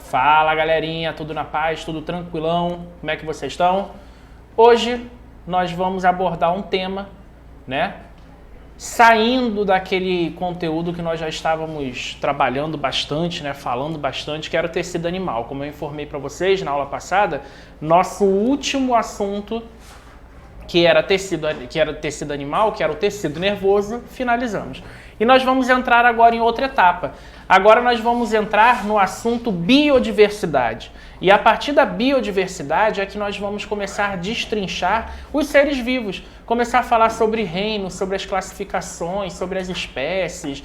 Fala galerinha, tudo na paz, tudo tranquilão? Como é que vocês estão? Hoje nós vamos abordar um tema, né? Saindo daquele conteúdo que nós já estávamos trabalhando bastante, né? Falando bastante, que era o tecido animal. Como eu informei para vocês na aula passada, nosso último assunto, que era tecido animal, que era o tecido nervoso, finalizamos. E nós vamos entrar agora em outra etapa. Agora nós vamos entrar no assunto biodiversidade. E a partir da biodiversidade é que nós vamos começar a destrinchar os seres vivos. Começar a falar sobre reino, sobre as classificações, sobre as espécies.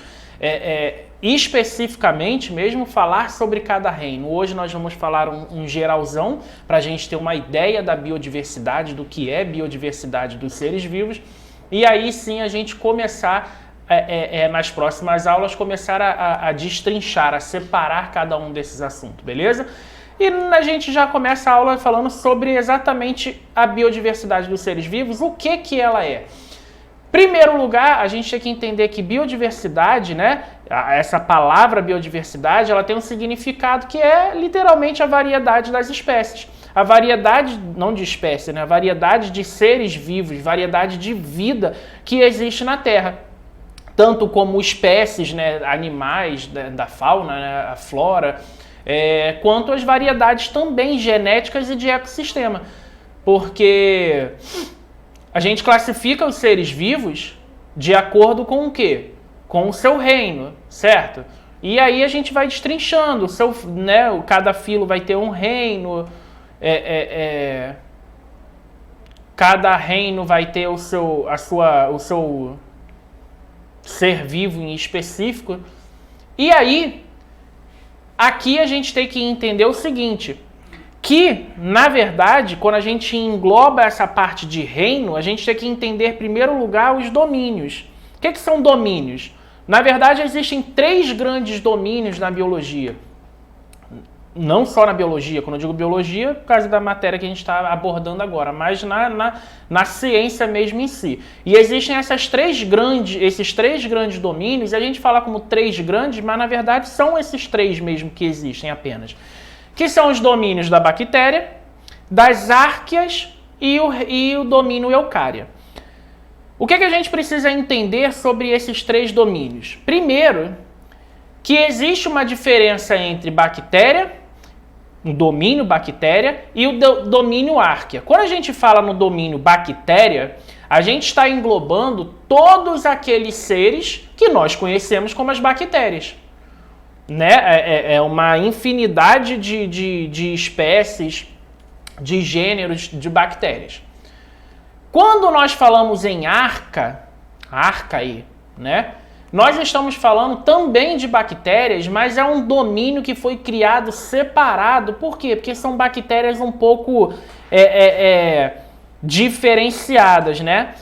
Especificamente mesmo falar sobre cada reino. Hoje nós vamos falar um geralzão para a gente ter uma ideia da biodiversidade, do que é biodiversidade dos seres vivos. E aí sim a gente começar nas próximas aulas, começar a destrinchar, a separar cada um desses assuntos, beleza? E a gente já começa a aula falando sobre exatamente a biodiversidade dos seres vivos, o que ela é. Primeiro lugar, a gente tem que entender que biodiversidade, né, essa palavra biodiversidade, ela tem um significado que é literalmente a variedade das espécies. A variedade, não de espécie, né, a variedade de seres vivos, variedade de vida que existe na Terra. Tanto como espécies, né, animais da fauna, né, a flora, quanto as variedades também genéticas e de ecossistema. Porque a gente classifica os seres vivos de acordo com o quê? Com o seu reino, certo? E aí a gente vai destrinchando, cada filo vai ter um reino, cada reino vai ter o seu ser vivo em específico. E aí, aqui a gente tem que entender o seguinte, que, na verdade, quando a gente engloba essa parte de reino, a gente tem que entender, em primeiro lugar, os domínios. O que são domínios? Na verdade, existem 3 grandes domínios na biologia. Não só na biologia, quando eu digo biologia, por causa da matéria que a gente está abordando agora, mas na ciência mesmo em si. E existem esses 3 grandes domínios, e a gente fala como 3 grandes, mas na verdade são esses 3 mesmo que existem apenas. Que são os domínios da bactéria, das arqueias e o domínio eucária. O que a gente precisa entender sobre esses 3 domínios? Primeiro, que existe uma diferença entre bactéria, o domínio bactéria e o domínio arqueia. Quando a gente fala no domínio bactéria, a gente está englobando todos aqueles seres que nós conhecemos como as bactérias. Né? É uma infinidade de espécies, de gêneros de bactérias. Quando nós falamos em arca aí, né? Nós estamos falando também de bactérias, mas é um domínio que foi criado separado. Por quê? Porque são bactérias um pouco diferenciadas, né?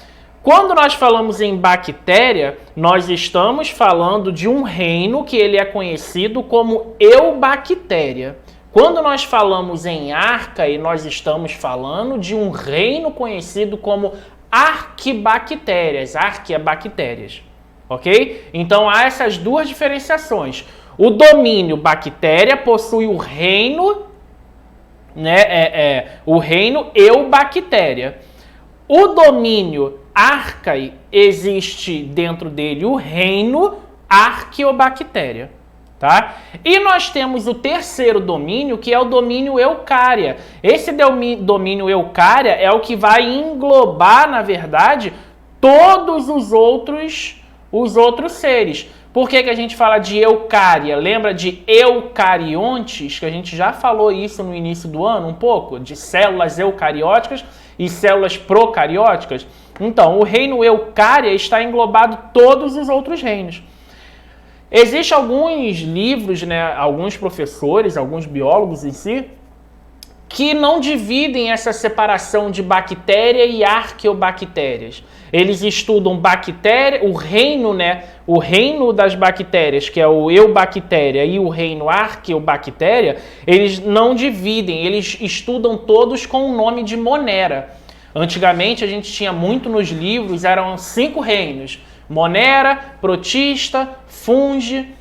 Quando nós falamos em bactéria, nós estamos falando de um reino que ele é conhecido como eubactéria. Quando nós falamos em arca, nós estamos falando de um reino conhecido como arquibactérias, arqueabactérias. Ok? Então há essas 2 diferenciações. O domínio bactéria possui o reino, o reino eubactéria. O domínio arcae, existe dentro dele o reino arqueobactéria. Tá? E nós temos o terceiro domínio, que é o domínio eucária. Esse domínio eucária é o que vai englobar, na verdade, todos os outros seres. Por que a gente fala de eucária? Lembra de eucariontes? Que a gente já falou isso no início do ano um pouco, de células eucarióticas e células procarióticas. Então, o reino eucária está englobado todos os outros reinos. Existem alguns livros, né, alguns professores, alguns biólogos em si, que não dividem essa separação de bactéria e arqueobactérias. Eles estudam bactéria, o reino das bactérias, que é o eubactéria, e o reino arqueobactéria, eles não dividem, eles estudam todos com o nome de Monera. Antigamente a gente tinha muito nos livros, eram 5 reinos: Monera, Protista, Fungi,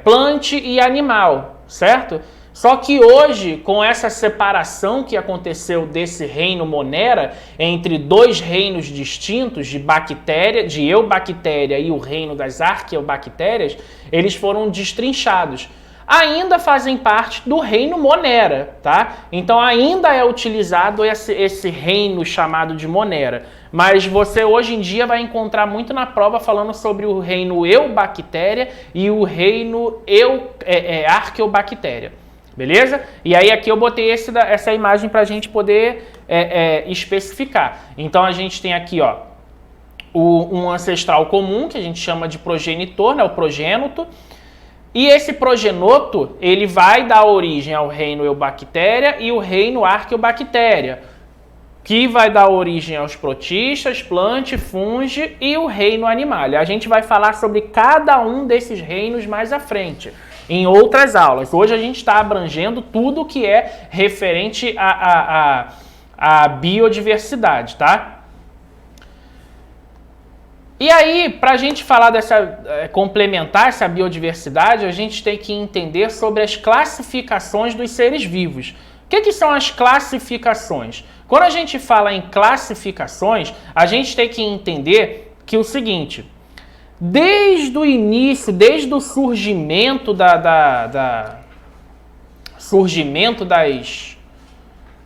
Plant e Animal. certo? Só que hoje, com essa separação que aconteceu desse reino Monera entre dois reinos distintos de bactéria, de eubactéria e o reino das arqueobactérias, eles foram destrinchados. Ainda fazem parte do reino Monera, tá? Então ainda é utilizado esse reino chamado de Monera. Mas você hoje em dia vai encontrar muito na prova falando sobre o reino eubactéria e o reino arqueobactéria. Beleza? E aí aqui eu botei essa imagem para a gente poder especificar. Então a gente tem aqui, ó, um ancestral comum, que a gente chama de progenitor, né, o progênito. E esse progenoto, ele vai dar origem ao reino eubactéria e o reino arqueobactéria, que vai dar origem aos protistas, plante, fungi e o reino animal. A gente vai falar sobre cada um desses reinos mais à frente, em outras aulas. Hoje a gente está abrangendo tudo que é referente à biodiversidade, tá? E aí, para a gente falar complementar essa biodiversidade, a gente tem que entender sobre as classificações dos seres vivos. O que são as classificações? Quando a gente fala em classificações, a gente tem que entender que o seguinte: desde o início, desde o surgimento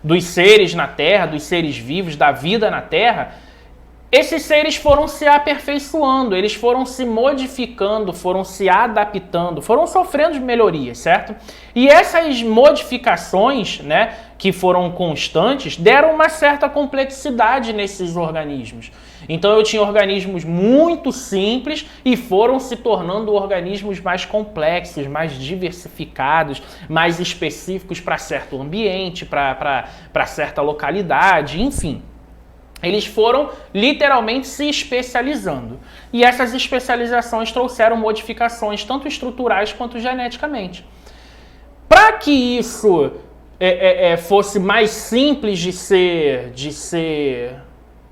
dos seres na Terra, dos seres vivos, da vida na Terra, esses seres foram se aperfeiçoando, eles foram se modificando, foram se adaptando, foram sofrendo melhorias, certo? E essas modificações, né, que foram constantes, deram uma certa complexidade nesses organismos. Então eu tinha organismos muito simples e foram se tornando organismos mais complexos, mais diversificados, mais específicos para certo ambiente, para certa localidade, enfim. Eles foram literalmente se especializando. E essas especializações trouxeram modificações tanto estruturais quanto geneticamente. Para que isso fosse mais simples de ser,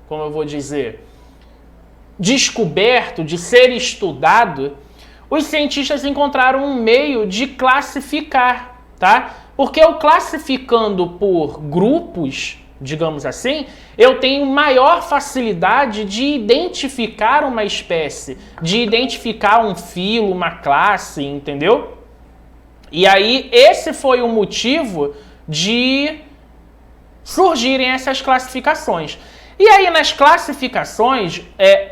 como eu vou dizer, descoberto, de ser estudado, os cientistas encontraram um meio de classificar, tá? Porque eu classificando por grupos, digamos assim, eu tenho maior facilidade de identificar uma espécie, de identificar um filo, uma classe, entendeu? E aí esse foi o motivo de surgirem essas classificações. E aí nas classificações,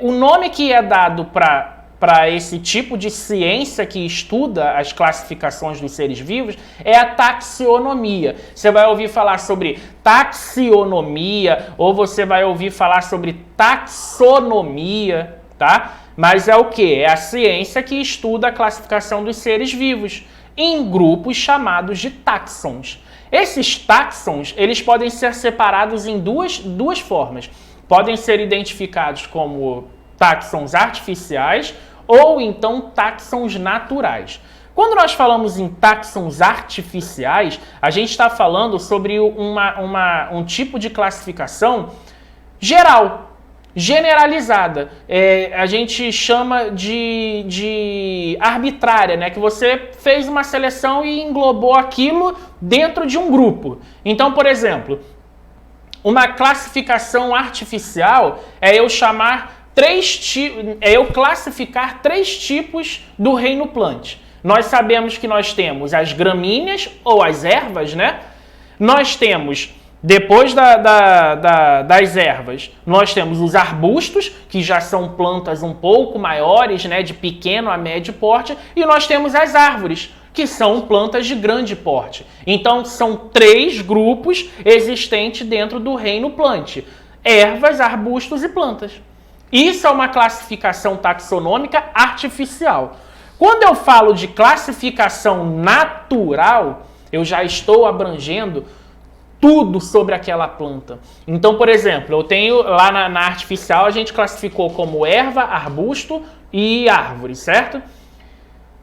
o nome que é dado para esse tipo de ciência que estuda as classificações dos seres vivos é a taxonomia. Você vai ouvir falar sobre taxonomia ou você vai ouvir falar sobre taxonomia, tá? Mas é o quê? É a ciência que estuda a classificação dos seres vivos em grupos chamados de táxons. Esses táxons, eles podem ser separados em duas formas. Podem ser identificados como táxons artificiais ou então táxons naturais. Quando nós falamos em táxons artificiais, a gente está falando sobre um tipo de classificação geral, generalizada. A gente chama de arbitrária, né? Que você fez uma seleção e englobou aquilo dentro de um grupo. Então, por exemplo, uma classificação artificial é eu classificar 3 tipos do reino plant. Nós sabemos que nós temos as gramíneas ou as ervas, né? Nós temos, depois das ervas, nós temos os arbustos, que já são plantas um pouco maiores, né? De pequeno a médio porte, e nós temos as árvores, que são plantas de grande porte. Então, são 3 grupos existentes dentro do reino plant: ervas, arbustos e plantas. Isso é uma classificação taxonômica artificial. Quando eu falo de classificação natural, eu já estou abrangendo tudo sobre aquela planta. Então, por exemplo, eu tenho lá na artificial, a gente classificou como erva, arbusto e árvore, certo?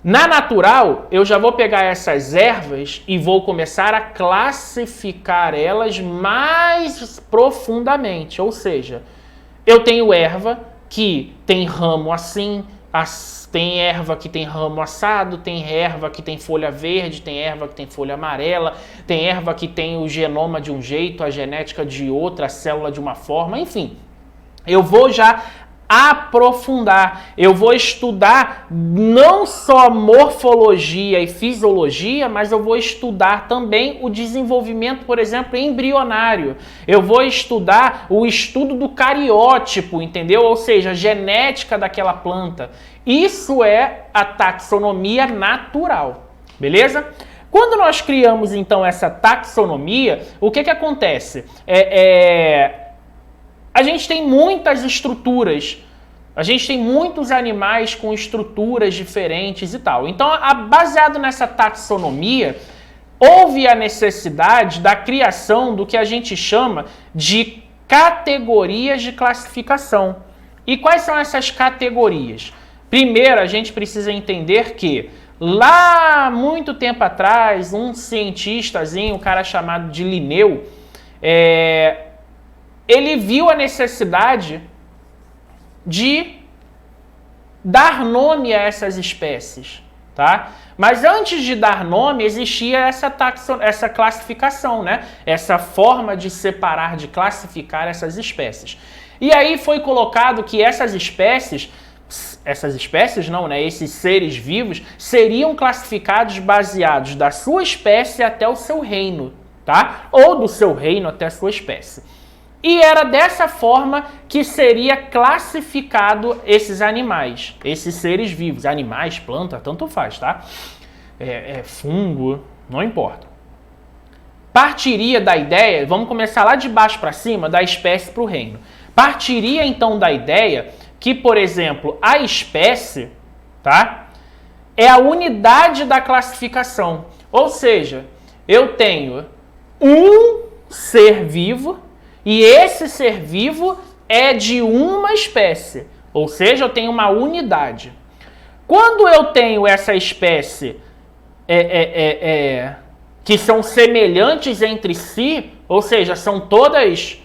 Na natural, eu já vou pegar essas ervas e vou começar a classificar elas mais profundamente. Ou seja, eu tenho erva que tem ramo assim, tem erva que tem ramo assado, tem erva que tem folha verde, tem erva que tem folha amarela, tem erva que tem o genoma de um jeito, a genética de outra, a célula de uma forma, enfim. Eu vou já aprofundar, eu vou estudar não só morfologia e fisiologia, mas eu vou estudar também o desenvolvimento, por exemplo, embrionário. Eu vou estudar o estudo do cariótipo, entendeu? Ou seja, a genética daquela planta. Isso é a taxonomia natural, beleza? Quando nós criamos, então, essa taxonomia, o que acontece? A gente tem muitas estruturas, a gente tem muitos animais com estruturas diferentes e tal. Então, baseado nessa taxonomia, houve a necessidade da criação do que a gente chama de categorias de classificação. E quais são essas categorias? Primeiro, a gente precisa entender que lá muito tempo atrás, um cientistazinho, um cara chamado de Linneu, ele viu a necessidade de dar nome a essas espécies, tá? Mas antes de dar nome, existia essa classificação, né? Essa forma de separar, de classificar essas espécies. E aí foi colocado que esses seres vivos seriam classificados baseados da sua espécie até o seu reino, tá? Ou do seu reino até a sua espécie. E era dessa forma que seria classificado esses animais, esses seres vivos. Animais, planta, tanto faz, tá? Fungo, não importa. Partiria da ideia, vamos começar lá de baixo para cima, da espécie para o reino. Partiria então da ideia que, por exemplo, a espécie, tá? É a unidade da classificação. Ou seja, eu tenho um ser vivo, e esse ser vivo é de uma espécie, ou seja, eu tenho uma unidade. Quando eu tenho essa espécie que são semelhantes entre si, ou seja, são todas,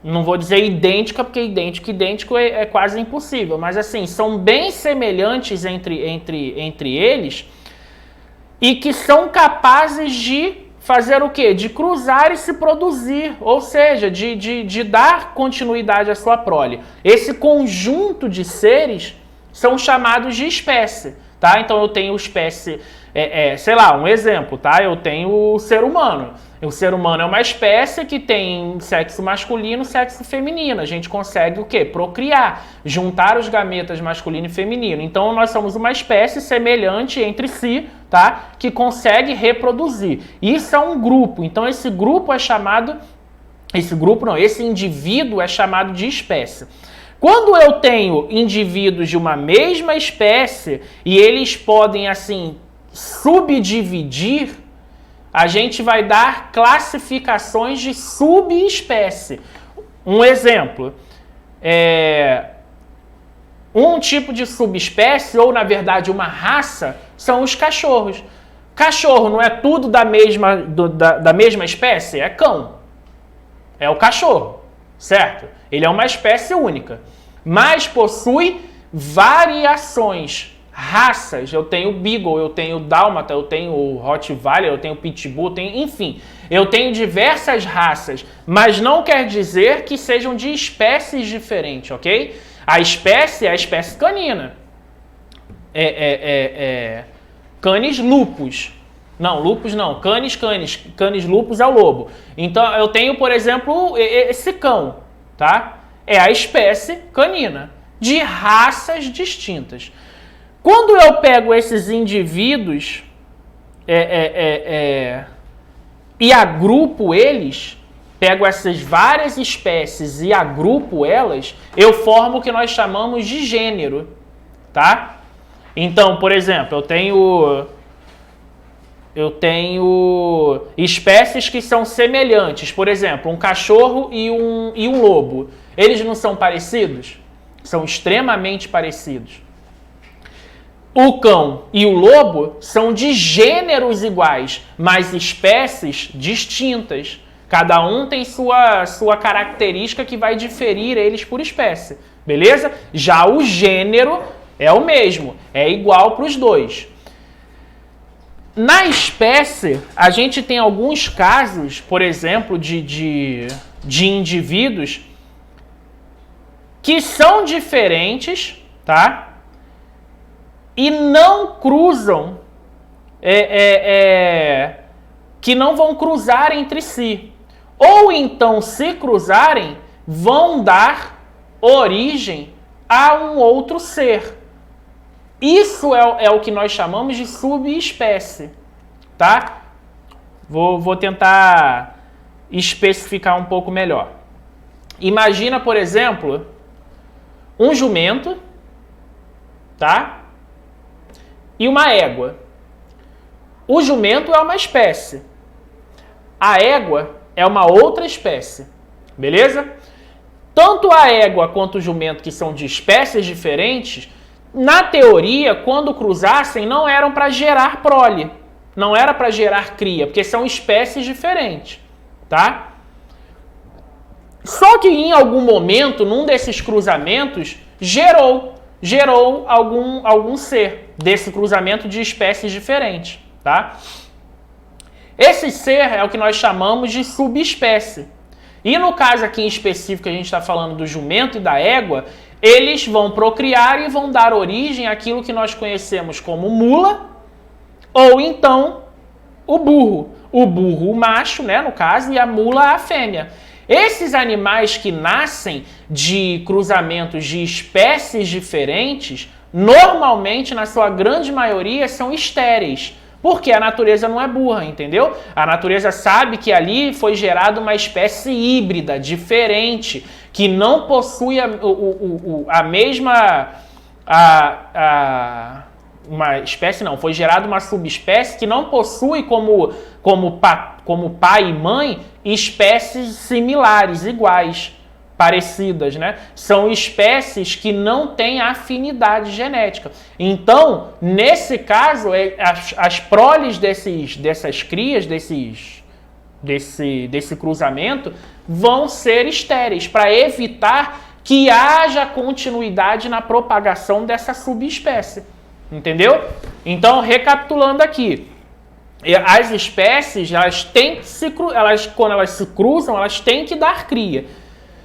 não vou dizer idêntica, porque idêntico é quase impossível, mas assim, são bem semelhantes entre eles e que são capazes de fazer o quê? De cruzar e se produzir, ou seja, de dar continuidade à sua prole. Esse conjunto de seres são chamados de espécie, tá? Então eu tenho espécie, sei lá, um exemplo, tá? Eu tenho o ser humano. O ser humano é uma espécie que tem sexo masculino e sexo feminino. A gente consegue o quê? Procriar, juntar os gametas masculino e feminino. Então nós somos uma espécie semelhante entre si, tá? Que consegue reproduzir. Isso é um grupo. Então esse grupo é chamado... esse indivíduo é chamado de espécie. Quando eu tenho indivíduos de uma mesma espécie e eles podem, assim, subdividir, a gente vai dar classificações de subespécie. Um exemplo, um tipo de subespécie, ou na verdade uma raça, são os cachorros. Cachorro não é tudo da mesma espécie? É cão. É o cachorro, certo? Ele é uma espécie única, mas possui variações. Raças, eu tenho Beagle, eu tenho Dálmata, eu tenho Rottweiler, eu tenho Pitbull, enfim, eu tenho diversas raças, mas não quer dizer que sejam de espécies diferentes, ok? A espécie é a espécie canina. Canis lupus. Não, lupus não, canis lupus é o lobo. Então eu tenho, por exemplo, esse cão, tá? É a espécie canina, de raças distintas. Quando eu pego esses indivíduos e agrupo eles, pego essas várias espécies e agrupo elas, eu formo o que nós chamamos de gênero, tá? Então, por exemplo, eu tenho espécies que são semelhantes. Por exemplo, um cachorro e um lobo. Eles não são parecidos? São extremamente parecidos. O cão e o lobo são de gêneros iguais, mas espécies distintas. Cada um tem sua característica que vai diferir eles por espécie, beleza? Já o gênero É o mesmo, é igual para os dois. Na espécie, a gente tem alguns casos, por exemplo, de indivíduos que são diferentes, tá? E não cruzam, que não vão cruzar entre si. Ou então, se cruzarem, vão dar origem a um outro ser. Isso é o que nós chamamos de subespécie, tá? Vou tentar especificar um pouco melhor. Imagina, por exemplo, um jumento, tá? E uma égua. O jumento é uma espécie. A égua é uma outra espécie, beleza? Tanto a égua quanto o jumento, que são de espécies diferentes, na teoria, quando cruzassem, não eram para gerar prole, não era para gerar cria, porque são espécies diferentes, tá? Só que em algum momento, num desses cruzamentos, gerou algum ser desse cruzamento de espécies diferentes, tá? Esse ser é o que nós chamamos de subespécie. E no caso aqui em específico, a gente está falando do jumento e da égua, eles vão procriar e vão dar origem àquilo que nós conhecemos como mula, ou então o burro. O burro, o macho, né, no caso, e a mula, a fêmea. Esses animais que nascem de cruzamentos de espécies diferentes, normalmente, na sua grande maioria, são estéreis. Porque a natureza não é burra, entendeu? A natureza sabe que ali foi gerada uma espécie híbrida, diferente, que não possui a mesma... uma espécie não, foi gerada uma subespécie que não possui como pai e mãe espécies similares, iguais, parecidas, né? São espécies que não têm afinidade genética. Então, nesse caso, as proles dessas crias, desse cruzamento, vão ser estéreis, para evitar que haja continuidade na propagação dessa subespécie. Entendeu? Então, recapitulando aqui, as espécies, quando elas se cruzam, elas têm que dar cria.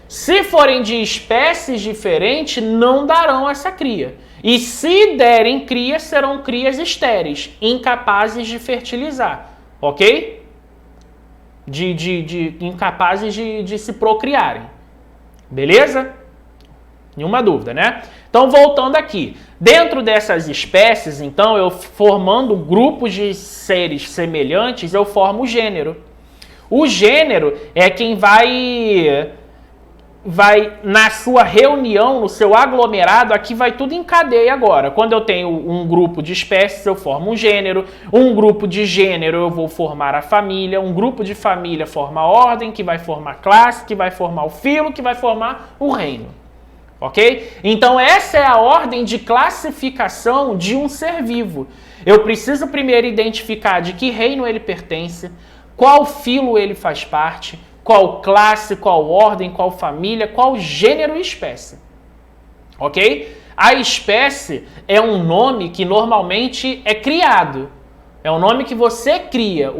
Se forem de espécies diferentes, não darão essa cria. E se derem cria, serão crias estéreis, incapazes de fertilizar, ok? Incapazes de se procriarem. Beleza? Nenhuma dúvida, né? Então, voltando aqui. Dentro dessas espécies, então, eu formando grupos de seres semelhantes, eu formo o gênero. O gênero é quem vai na sua reunião, no seu aglomerado, aqui vai tudo em cadeia agora. Quando eu tenho um grupo de espécies, eu formo um gênero. Um grupo de gênero, eu vou formar a família. Um grupo de família forma a ordem, que vai formar classe, que vai formar o filo, que vai formar o reino. Ok? Então essa é a ordem de classificação de um ser vivo. Eu preciso primeiro identificar de que reino ele pertence, qual filo ele faz parte, qual classe, qual ordem, qual família, qual gênero e espécie. Ok? A espécie é um nome que normalmente é criado. É um nome que você cria.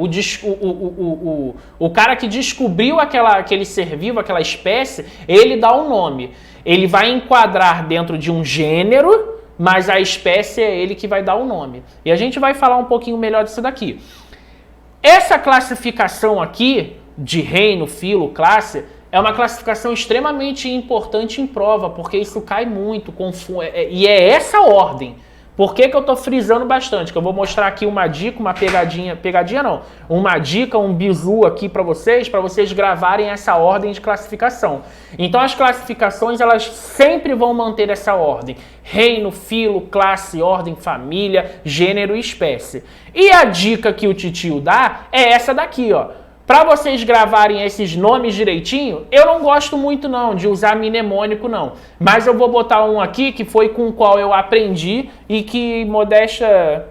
O cara que descobriu aquele ser vivo, aquela espécie, ele dá um nome. Ele vai enquadrar dentro de um gênero, mas a espécie é ele que vai dar o nome. E a gente vai falar um pouquinho melhor disso daqui. Essa classificação aqui, de reino, filo, classe, é uma classificação extremamente importante em prova, porque isso cai muito, e é essa ordem. Por que eu estou frisando bastante? Que eu vou mostrar aqui uma dica, uma pegadinha não, uma dica, um bizu aqui para vocês gravarem essa ordem de classificação. Então as classificações, elas sempre vão manter essa ordem. Reino, filo, classe, ordem, família, gênero e espécie. E a dica que o titio dá é essa daqui, ó. Para vocês gravarem esses nomes direitinho, eu não gosto muito não de usar mnemônico não. Mas eu vou botar um aqui que foi com o qual eu aprendi e que, modéstia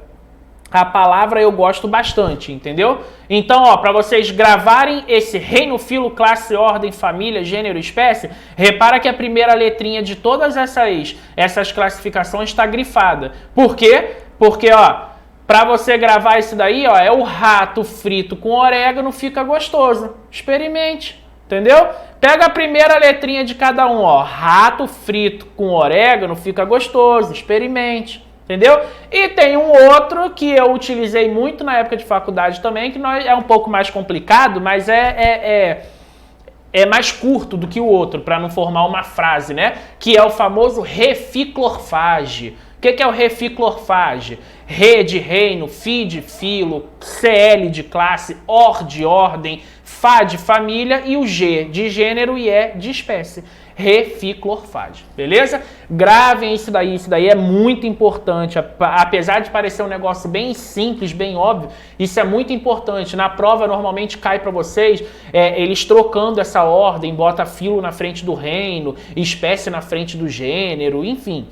a palavra eu gosto bastante, entendeu? Então, ó, para vocês gravarem esse reino, filo, classe, ordem, família, gênero, espécie, repara que a primeira letrinha de todas essas classificações está grifada. Por quê? Porque, ó, para você gravar isso daí, ó, é o rato frito com orégano, fica gostoso. Experimente, entendeu? Pega a primeira letrinha de cada um, ó, rato frito com orégano, fica gostoso. Experimente. Entendeu? E tem um outro que eu utilizei muito na época de faculdade também, que é um pouco mais complicado, mas é mais curto do que o outro, para não formar uma frase, né? Que é o famoso reficlorfage. O que é o reficlorfage? Re de reino, fi de filo, CL de classe, or de ordem, fa de família e o G de gênero e E de espécie. Reficlorfage, beleza? Gravem isso daí é muito importante, apesar de parecer um negócio bem simples, bem óbvio, isso é muito importante. Na prova normalmente cai para vocês, eles trocando essa ordem, bota filo na frente do reino, espécie na frente do gênero, enfim.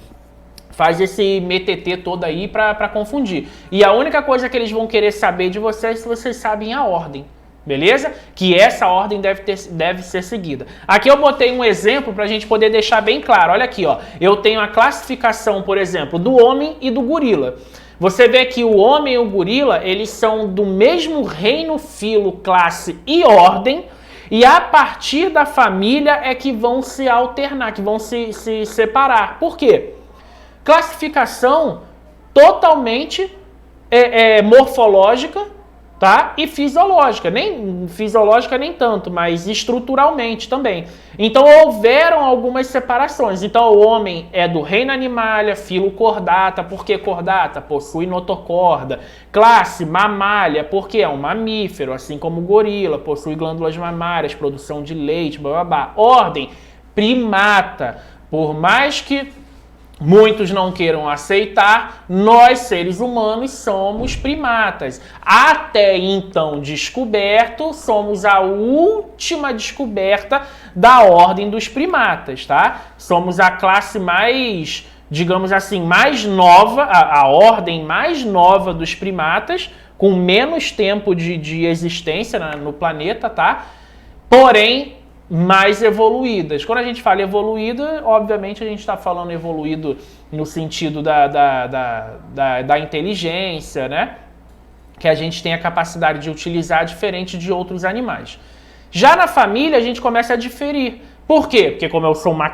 Faz esse metetê todo aí para confundir. E a única coisa que eles vão querer saber de vocês é se vocês sabem a ordem. Beleza? Que essa ordem deve ser seguida. Aqui eu botei um exemplo para a gente poder deixar bem claro. Olha aqui, ó. Eu tenho a classificação, por exemplo, do homem e do gorila. Você vê que o homem e o gorila, eles são do mesmo reino, filo, classe e ordem. E a partir da família é que vão se alternar, que vão se separar. Por quê? Classificação totalmente morfológica, tá? E fisiológica, nem fisiológica nem tanto, mas estruturalmente também. Então houveram algumas separações. Então o homem é do reino animalia, filo cordata, porque cordata possui notocorda. Classe mamália, porque é um mamífero, assim como o gorila, possui glândulas mamárias, produção de leite, blá blá blá. Ordem primata, por mais que muitos não queiram aceitar, nós seres humanos somos primatas. Até então descoberto, somos a última descoberta da ordem dos primatas, tá? Somos a classe mais, digamos assim, mais nova, a ordem mais nova dos primatas, com menos tempo de existência no planeta, tá? Porém, mais evoluídas. Quando a gente fala evoluída, obviamente a gente está falando evoluído no sentido da inteligência, né? Que a gente tem a capacidade de utilizar diferente de outros animais. Já na família a gente começa a diferir. Por quê? Porque como eu sou uma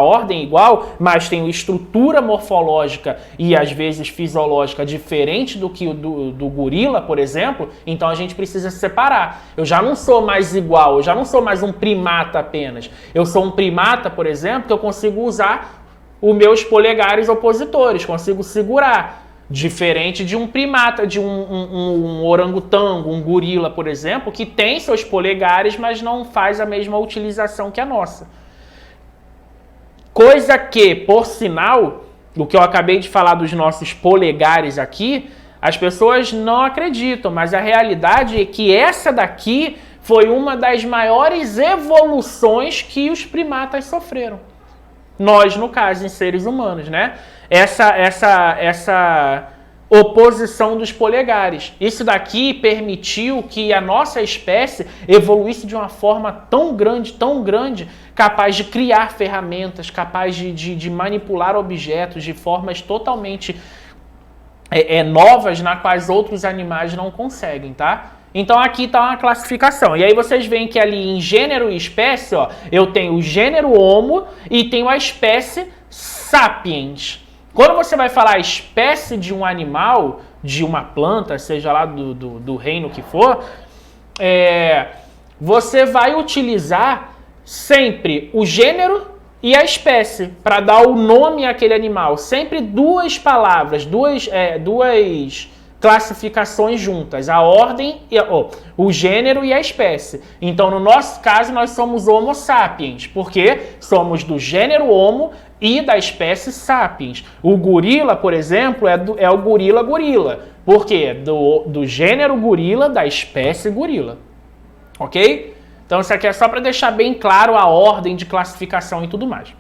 ordem igual, mas tenho estrutura morfológica e às vezes fisiológica diferente do que o do gorila, por exemplo, então a gente precisa separar. Eu já não sou mais igual, eu já não sou mais um primata apenas. Eu sou um primata, por exemplo, que eu consigo usar os meus polegares opositores, consigo segurar. Diferente de um primata, de um orangotango, um gorila, por exemplo, que tem seus polegares, mas não faz a mesma utilização que a nossa. Coisa que, por sinal, o que eu acabei de falar dos nossos polegares aqui, as pessoas não acreditam, mas a realidade é que essa daqui foi uma das maiores evoluções que os primatas sofreram. Nós, no caso, em seres humanos, né? Essa oposição dos polegares. Isso daqui permitiu que a nossa espécie evoluísse de uma forma tão grande, capaz de criar ferramentas, capaz de manipular objetos de formas totalmente novas, nas quais outros animais não conseguem, tá? Então aqui está uma classificação. E aí vocês veem que ali em gênero e espécie, ó, eu tenho o gênero Homo e tenho a espécie Sapiens. Quando você vai falar a espécie de um animal, de uma planta, seja lá do reino que for, você vai utilizar sempre o gênero e a espécie para dar o nome àquele animal. Sempre duas palavras, duas classificações juntas, a ordem, o gênero e a espécie. Então, no nosso caso, nós somos Homo sapiens, porque somos do gênero Homo e da espécie Sapiens. O gorila, por exemplo, é o gorila. Por quê? Do gênero gorila, da espécie gorila. Ok? Então, isso aqui é só para deixar bem claro a ordem de classificação e tudo mais.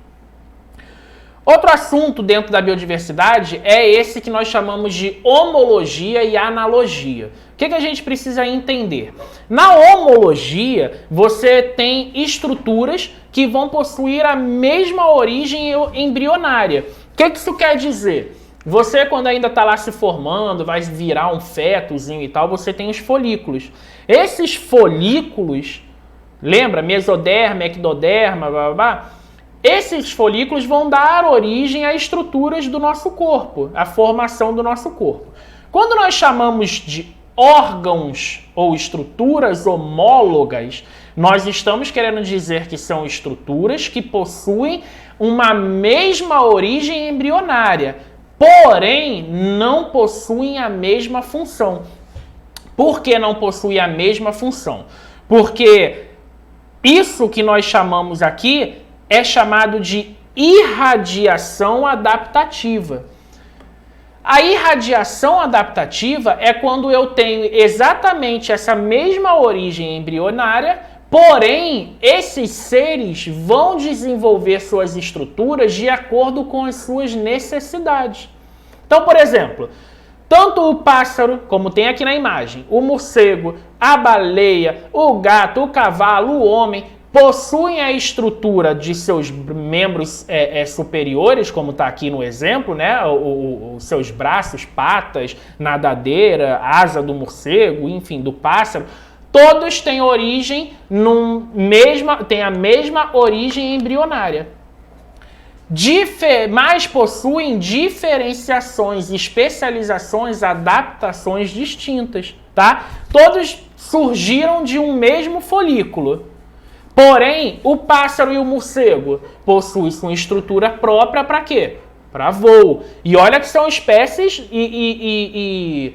Outro assunto dentro da biodiversidade é esse que nós chamamos de homologia e analogia. O que a gente precisa entender? Na homologia, você tem estruturas que vão possuir a mesma origem embrionária. O que isso quer dizer? Você, quando ainda está lá se formando, vai virar um fetozinho e tal, você tem os folículos. Esses folículos, lembra? Mesoderma, ectoderma, blá, blá, blá. Esses folículos vão dar origem a estruturas do nosso corpo, a formação do nosso corpo. Quando nós chamamos de órgãos ou estruturas homólogas, nós estamos querendo dizer que são estruturas que possuem uma mesma origem embrionária, porém não possuem a mesma função. Por que não possuem a mesma função? Porque isso que nós chamamos aqui é chamado de irradiação adaptativa. A irradiação adaptativa é quando eu tenho exatamente essa mesma origem embrionária, porém, esses seres vão desenvolver suas estruturas de acordo com as suas necessidades. Então, por exemplo, tanto o pássaro, como tem aqui na imagem, o morcego, a baleia, o gato, o cavalo, o homem, possuem a estrutura de seus membros superiores, como está aqui no exemplo, né? Os seus braços, patas, nadadeira, asa do morcego, enfim, do pássaro. Todos têm origem têm a mesma origem embrionária. Mas possuem diferenciações, especializações, adaptações distintas, tá? Todos surgiram de um mesmo folículo. Porém, o pássaro e o morcego possuem sua estrutura própria para quê? Para voo. E olha que são espécies e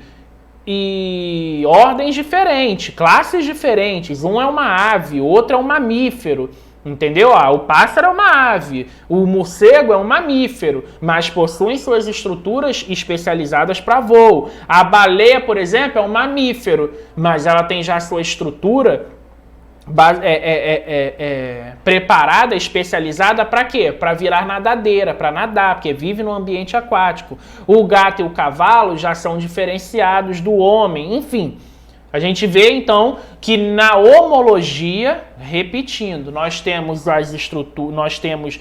ordens diferentes, classes diferentes. Um é uma ave, o outro é um mamífero. Entendeu? O pássaro é uma ave, o morcego é um mamífero, mas possuem suas estruturas especializadas para voo. A baleia, por exemplo, é um mamífero, mas ela tem já sua estrutura preparada, especializada para quê? Para virar nadadeira, para nadar, porque vive no ambiente aquático. O gato e o cavalo já são diferenciados do homem, enfim. A gente vê então que na homologia, repetindo, nós temos as estruturas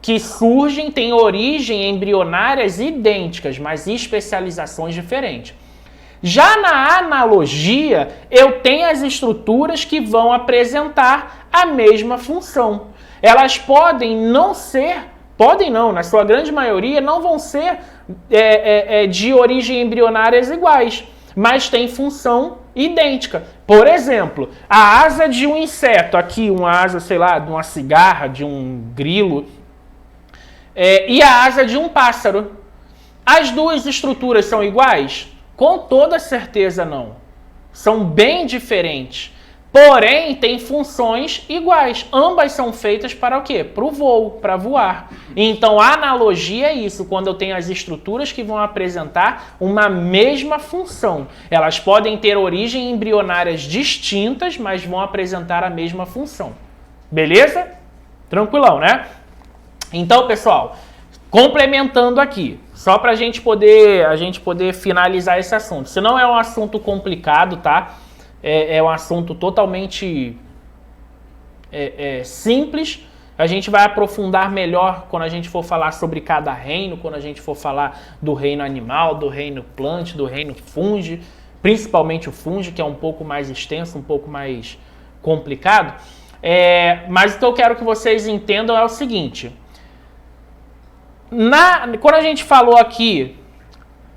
que surgem, têm origem embrionárias idênticas, mas especializações diferentes. Já na analogia, eu tenho as estruturas que vão apresentar a mesma função. Elas podem não, na sua grande maioria, não vão ser de origem embrionárias iguais, mas tem função idêntica. Por exemplo, a asa de um inseto, aqui uma asa, sei lá, de uma cigarra, de um grilo, e a asa de um pássaro. As duas estruturas são iguais? Com toda certeza não. São bem diferentes. Porém, têm funções iguais. Ambas são feitas para o quê? Para o voo, para voar. Então, a analogia é isso, quando eu tenho as estruturas que vão apresentar uma mesma função. Elas podem ter origem embrionárias distintas, mas vão apresentar a mesma função. Beleza? Tranquilão, né? Então, pessoal, complementando aqui, só para a gente poder finalizar esse assunto. Se não é um assunto complicado, tá? É um assunto totalmente simples. A gente vai aprofundar melhor quando a gente for falar sobre cada reino, quando a gente for falar do reino animal, do reino plant, do reino fungi, principalmente o fungi, que é um pouco mais extenso, um pouco mais complicado. Mas o que eu quero que vocês entendam é o seguinte. Quando a gente falou aqui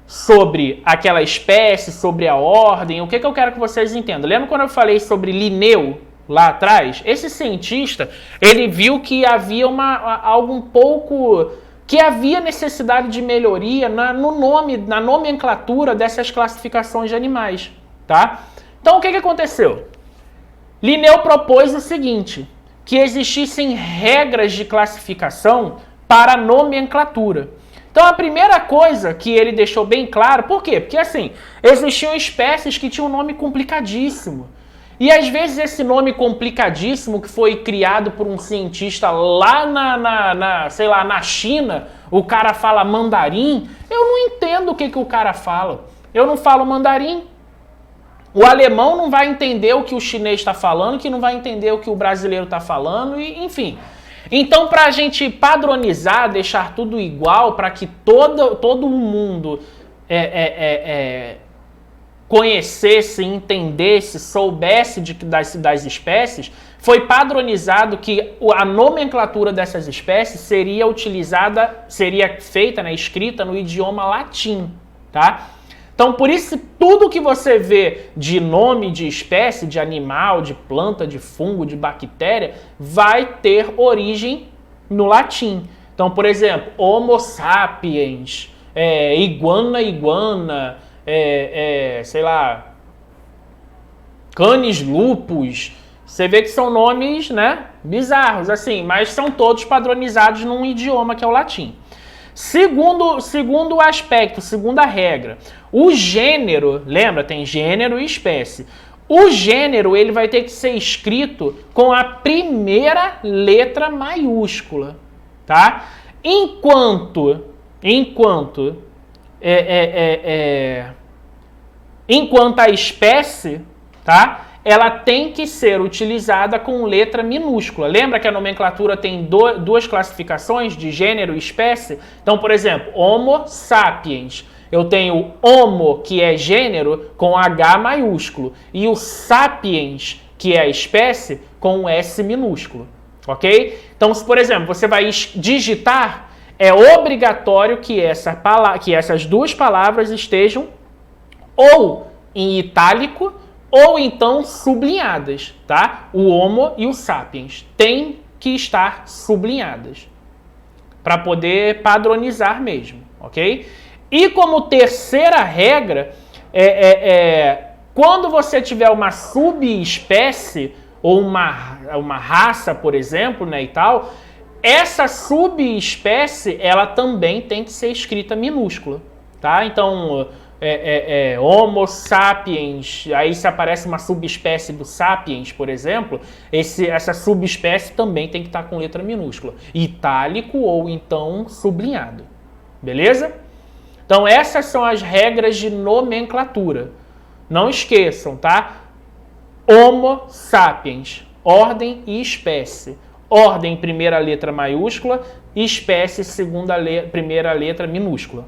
sobre aquela espécie, sobre a ordem, o que eu quero que vocês entendam? Lembra quando eu falei sobre Linneu lá atrás? Esse cientista, ele viu que havia que havia necessidade de melhoria na nomenclatura dessas classificações de animais, tá? Então, o que aconteceu? Linneu propôs o seguinte, que existissem regras de classificação para a nomenclatura. Então, a primeira coisa que ele deixou bem claro, por quê? Porque, assim, existiam espécies que tinham um nome complicadíssimo. E às vezes esse nome complicadíssimo que foi criado por um cientista lá sei lá, na China, o cara fala mandarim, eu não entendo o que o cara fala. Eu não falo mandarim. O alemão não vai entender o que o chinês está falando, que não vai entender o que o brasileiro está falando, e enfim. Então, para a gente padronizar, deixar tudo igual, para que todo mundo conhecesse, entendesse, soubesse das espécies, foi padronizado que a nomenclatura dessas espécies seria feita, né, escrita no idioma latim, tá? Então, por isso, tudo que você vê de nome de espécie, de animal, de planta, de fungo, de bactéria, vai ter origem no latim. Então, por exemplo, Homo sapiens, iguana, sei lá, Canis lupus. Você vê que são nomes, né, bizarros, assim, mas são todos padronizados num idioma que é o latim. Segundo aspecto, segunda regra, o gênero, lembra, tem gênero e espécie. O gênero, ele vai ter que ser escrito com a primeira letra maiúscula, tá? Enquanto a espécie, tá? Ela tem que ser utilizada com letra minúscula. Lembra que a nomenclatura tem duas classificações de gênero e espécie? Então, por exemplo, Homo sapiens. Eu tenho Homo, que é gênero, com H maiúsculo. E o sapiens, que é a espécie, com S minúsculo. Ok? Então, se, por exemplo, você vai digitar, é obrigatório que essas duas palavras estejam ou em itálico ou então sublinhadas, tá? O Homo e o Sapiens têm que estar sublinhadas para poder padronizar mesmo, ok? E como terceira regra, quando você tiver uma subespécie ou uma raça, por exemplo, né, e tal, essa subespécie, ela também tem que ser escrita minúscula, tá? Então, Homo sapiens, aí se aparece uma subespécie do sapiens, por exemplo, essa subespécie também tem que estar com letra minúscula, itálico ou então sublinhado, beleza? Então essas são as regras de nomenclatura, não esqueçam, tá? Homo sapiens, ordem e espécie, ordem primeira letra maiúscula, espécie primeira letra minúscula,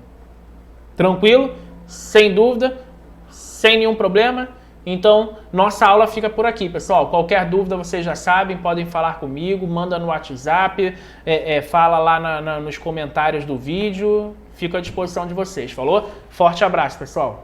tranquilo? Sem dúvida, sem nenhum problema. Então, nossa aula fica por aqui, pessoal. Qualquer dúvida, vocês já sabem, podem falar comigo, manda no WhatsApp, fala lá nos comentários do vídeo. Fico à disposição de vocês, falou? Forte abraço, pessoal.